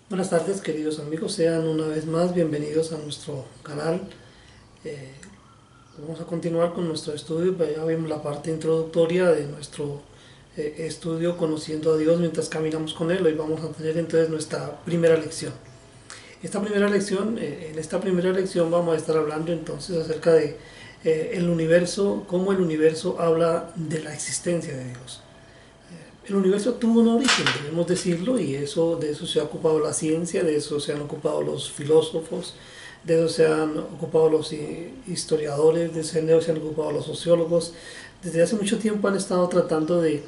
Buenas tardes, queridos amigos, sean una vez más bienvenidos a nuestro canal. Eh, Vamos a continuar con nuestro estudio. Ya vimos la parte introductoria de nuestro estudio Conociendo a Dios mientras caminamos con Él. Hoy vamos a tener entonces nuestra primera lección. En esta primera lección vamos a estar hablando entonces acerca de el universo, cómo el universo habla de la existencia de Dios. El universo tuvo un origen, debemos decirlo, y de eso se ha ocupado la ciencia, de eso se han ocupado los filósofos, de eso se han ocupado los historiadores, de eso se han ocupado los sociólogos. Desde hace mucho tiempo han estado tratando de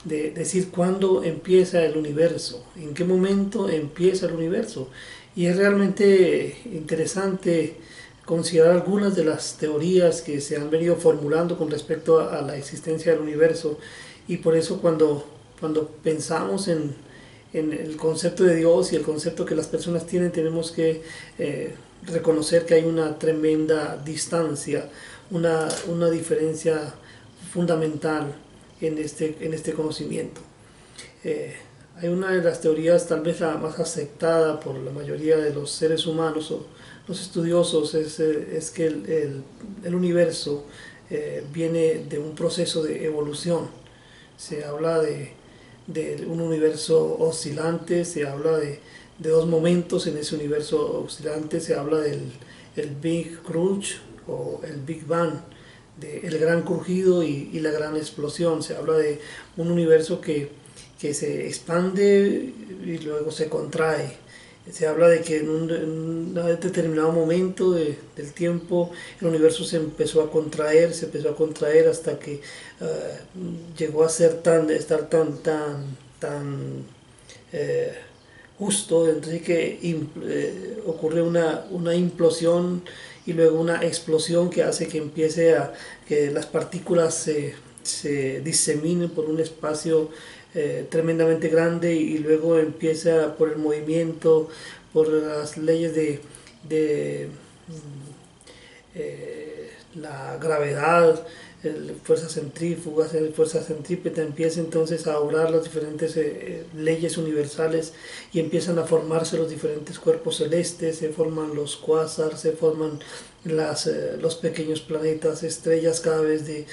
decir cuándo empieza el universo, en qué momento empieza el universo. Y es realmente interesante considerar algunas de las teorías que se han venido formulando con respecto a la existencia del universo. Y por eso cuando pensamos en el concepto de Dios y el concepto que las personas tienen, tenemos que reconocer que hay una tremenda distancia, una diferencia fundamental en este conocimiento. Eh, Hay una de las teorías, tal vez la más aceptada por la mayoría de los seres humanos o los estudiosos, es que el universo viene de un proceso de evolución. Se habla de un universo oscilante, se habla de dos momentos en ese universo oscilante, se habla del el Big Crunch o el Big Bang, el gran crujido y la gran explosión. Se habla de un universo que se expande y luego se contrae. Se habla de que en un determinado momento del tiempo el universo se empezó a contraer hasta que llegó a ser tan eh, justo, entonces que ocurre una implosión y luego una explosión que hace que empiece a que las partículas se diseminen por un espacio tremendamente grande y luego empieza por el movimiento, por las leyes de la gravedad, fuerzas centrífugas, fuerza centrípeta, empieza entonces a obrar las diferentes leyes universales y empiezan a formarse los diferentes cuerpos celestes, se forman los cuásars, se forman los pequeños planetas, estrellas cada vez de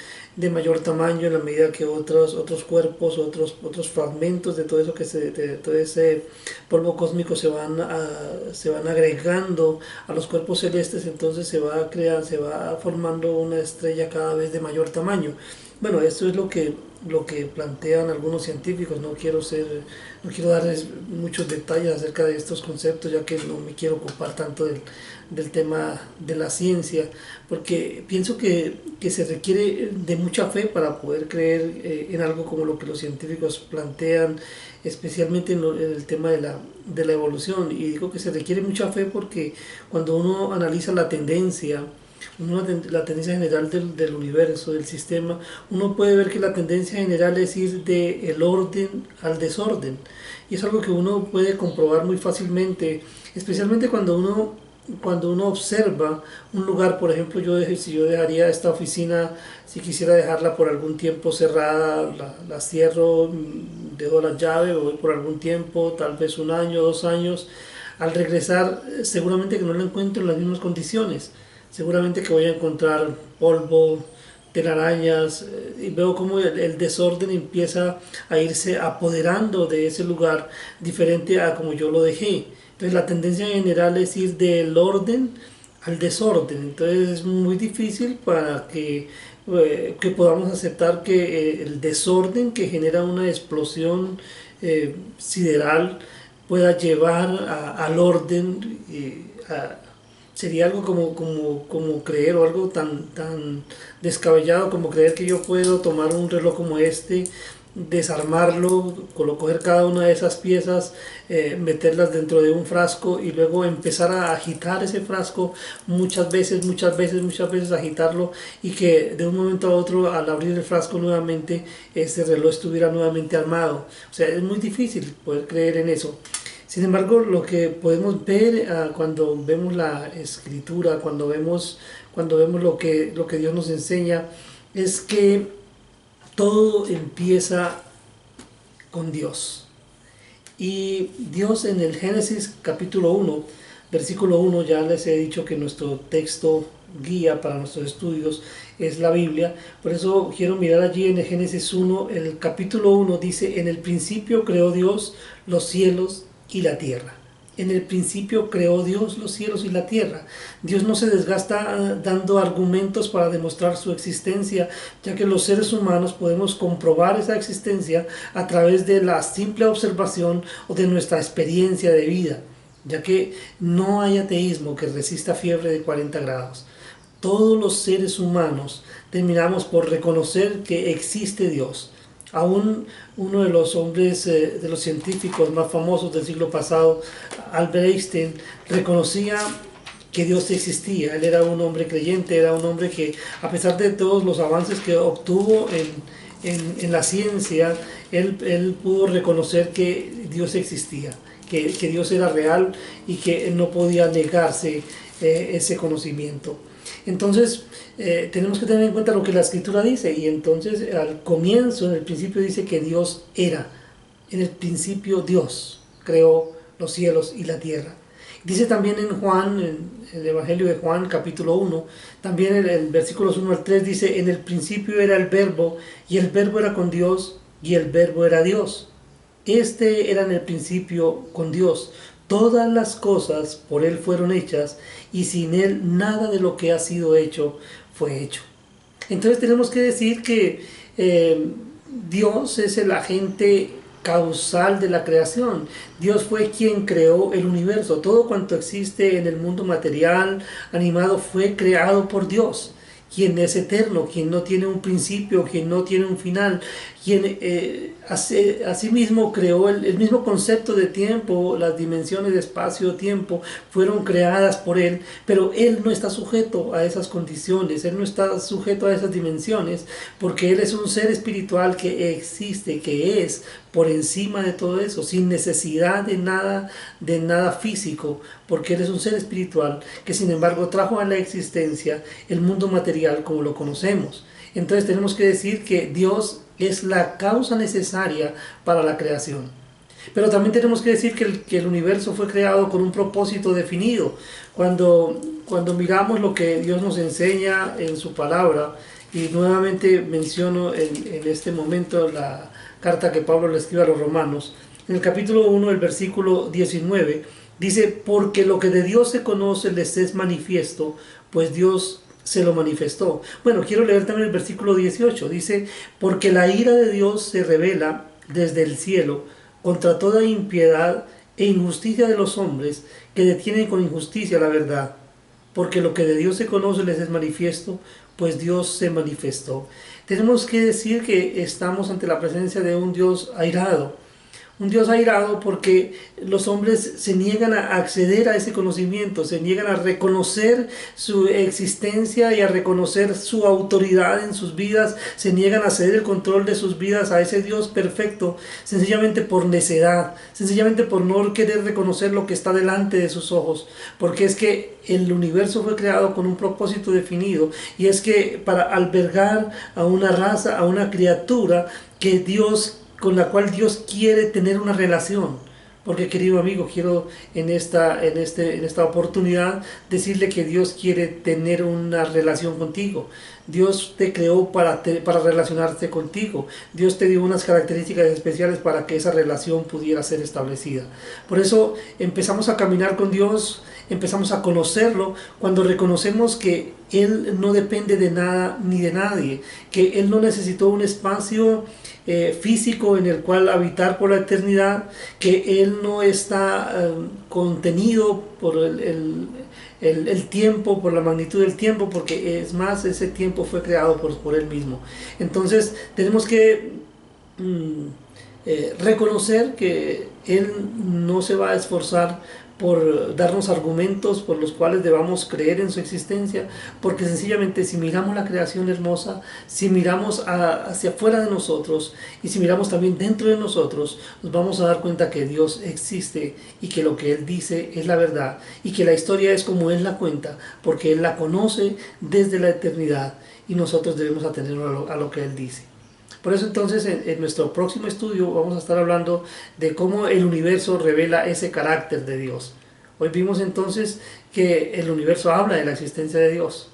mayor tamaño en la medida que otros cuerpos, otros fragmentos de todo eso de todo ese polvo cósmico se van agregando a los cuerpos celestes, entonces se va formando una estrella cada vez de mayor tamaño. Bueno, esto es lo que plantean algunos científicos. No quiero darles muchos detalles acerca de estos conceptos, ya que no me quiero ocupar tanto del tema de la ciencia, porque pienso que se requiere de mucha fe para poder creer en algo como lo que los científicos plantean, especialmente en el tema de la evolución. Y digo que se requiere mucha fe porque cuando uno analiza la tendencia general del universo, del sistema, uno puede ver que la tendencia general es ir del orden al desorden. Y es algo que uno puede comprobar muy fácilmente, especialmente cuando uno observa un lugar. Por ejemplo, si yo dejaría esta oficina, si quisiera dejarla por algún tiempo cerrada, la cierro, dejo la llave, voy por algún tiempo, tal vez un año, 2 años. Al regresar, seguramente que no la encuentro en las mismas condiciones. Seguramente que voy a encontrar polvo, telarañas, y veo como el desorden empieza a irse apoderando de ese lugar diferente a como yo lo dejé. Entonces la tendencia general es ir del orden al desorden. Entonces es muy difícil para que podamos aceptar que el desorden que genera una explosión sideral pueda llevar al orden. Sería algo como creer, o algo tan descabellado como creer que yo puedo tomar un reloj como este, desarmarlo, coger cada una de esas piezas, meterlas dentro de un frasco y luego empezar a agitar ese frasco muchas veces agitarlo, y que de un momento a otro, al abrir el frasco nuevamente, ese reloj estuviera nuevamente armado. O sea, es muy difícil poder creer en eso. Sin embargo, lo que podemos ver cuando vemos la escritura, cuando vemos lo que Dios nos enseña, es que todo empieza con Dios. Y Dios en el Génesis capítulo 1, versículo 1, ya les he dicho que nuestro texto guía para nuestros estudios es la Biblia. Por eso quiero mirar allí en el Génesis 1, el capítulo 1 dice: en el principio creó Dios los cielos y la tierra. En el principio creó Dios los cielos y la tierra. Dios no se desgasta dando argumentos para demostrar su existencia, ya que los seres humanos podemos comprobar esa existencia a través de la simple observación o de nuestra experiencia de vida, ya que no hay ateísmo que resista fiebre de 40 grados. Todos los seres humanos terminamos por reconocer que existe Dios. Aún uno de los hombres, de los científicos más famosos del siglo pasado, Albert Einstein, reconocía que Dios existía. Él era un hombre creyente, era un hombre que, a pesar de todos los avances que obtuvo en la ciencia, él pudo reconocer que Dios existía, que Dios era real y que no podía negarse ese conocimiento. Entonces tenemos que tener en cuenta lo que la Escritura dice, y entonces al comienzo, en el principio, dice que Dios era. En el principio Dios creó los cielos y la tierra. Dice también en Juan, en el Evangelio de Juan capítulo 1, también el versículos 1 al 3 dice: en el principio era el Verbo, y el Verbo era con Dios, y el Verbo era Dios. Este era en el principio con Dios. Todas las cosas por Él fueron hechas, y sin Él nada de lo que ha sido hecho fue hecho. Entonces tenemos que decir que Dios es el agente causal de la creación. Dios fue quien creó el universo. Todo cuanto existe en el mundo material, animado, fue creado por Dios, quien es eterno, quien no tiene un principio, quien no tiene un final, quien asimismo creó el mismo concepto de tiempo. Las dimensiones de espacio-tiempo fueron creadas por Él, pero Él no está sujeto a esas condiciones, Él no está sujeto a esas dimensiones, porque Él es un ser espiritual que existe, que es por encima de todo eso, sin necesidad de nada físico, porque Él es un ser espiritual que sin embargo trajo a la existencia el mundo material como lo conocemos. Entonces tenemos que decir que Dios es la causa necesaria para la creación. Pero también tenemos que decir que el universo fue creado con un propósito definido. Cuando miramos lo que Dios nos enseña en su palabra, y nuevamente menciono en este momento la carta que Pablo le escribe a los romanos, en el capítulo 1, el versículo 19, dice: porque lo que de Dios se conoce les es manifiesto, pues Dios se lo manifestó. Bueno, quiero leer también el versículo 18, dice: porque la ira de Dios se revela desde el cielo contra toda impiedad e injusticia de los hombres que detienen con injusticia la verdad. Porque lo que de Dios se conoce les es manifiesto, pues Dios se manifestó. Tenemos que decir que estamos ante la presencia de un Dios airado. Un Dios airado porque los hombres se niegan a acceder a ese conocimiento, se niegan a reconocer su existencia y a reconocer su autoridad en sus vidas, se niegan a ceder el control de sus vidas a ese Dios perfecto, sencillamente por necedad, sencillamente por no querer reconocer lo que está delante de sus ojos, porque es que el universo fue creado con un propósito definido, y es que para albergar a una raza, a una criatura con la cual Dios quiere tener una relación. Porque, querido amigo, quiero en esta oportunidad decirle que Dios quiere tener una relación contigo. Dios te creó para relacionarse contigo. Dios te dio unas características especiales para que esa relación pudiera ser establecida. Por eso empezamos a caminar con Dios, empezamos a conocerlo cuando reconocemos que Él no depende de nada ni de nadie, que Él no necesitó un espacio físico en el cual habitar por la eternidad, que Él no está contenido por el tiempo, por la magnitud del tiempo, porque es más, ese tiempo fue creado por Él mismo. Entonces tenemos que reconocer que Él no se va a esforzar por darnos argumentos por los cuales debamos creer en su existencia, porque sencillamente si miramos la creación hermosa, si miramos hacia afuera de nosotros y si miramos también dentro de nosotros, nos vamos a dar cuenta que Dios existe y que lo que Él dice es la verdad, y que la historia es como Él la cuenta, porque Él la conoce desde la eternidad y nosotros debemos atenernos a lo que Él dice. Por eso entonces en nuestro próximo estudio vamos a estar hablando de cómo el universo revela ese carácter de Dios. Hoy vimos entonces que el universo habla de la existencia de Dios,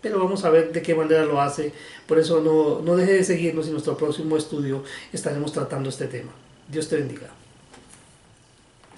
pero vamos a ver de qué manera lo hace. Por eso no deje de seguirnos, y en nuestro próximo estudio estaremos tratando este tema. Dios te bendiga.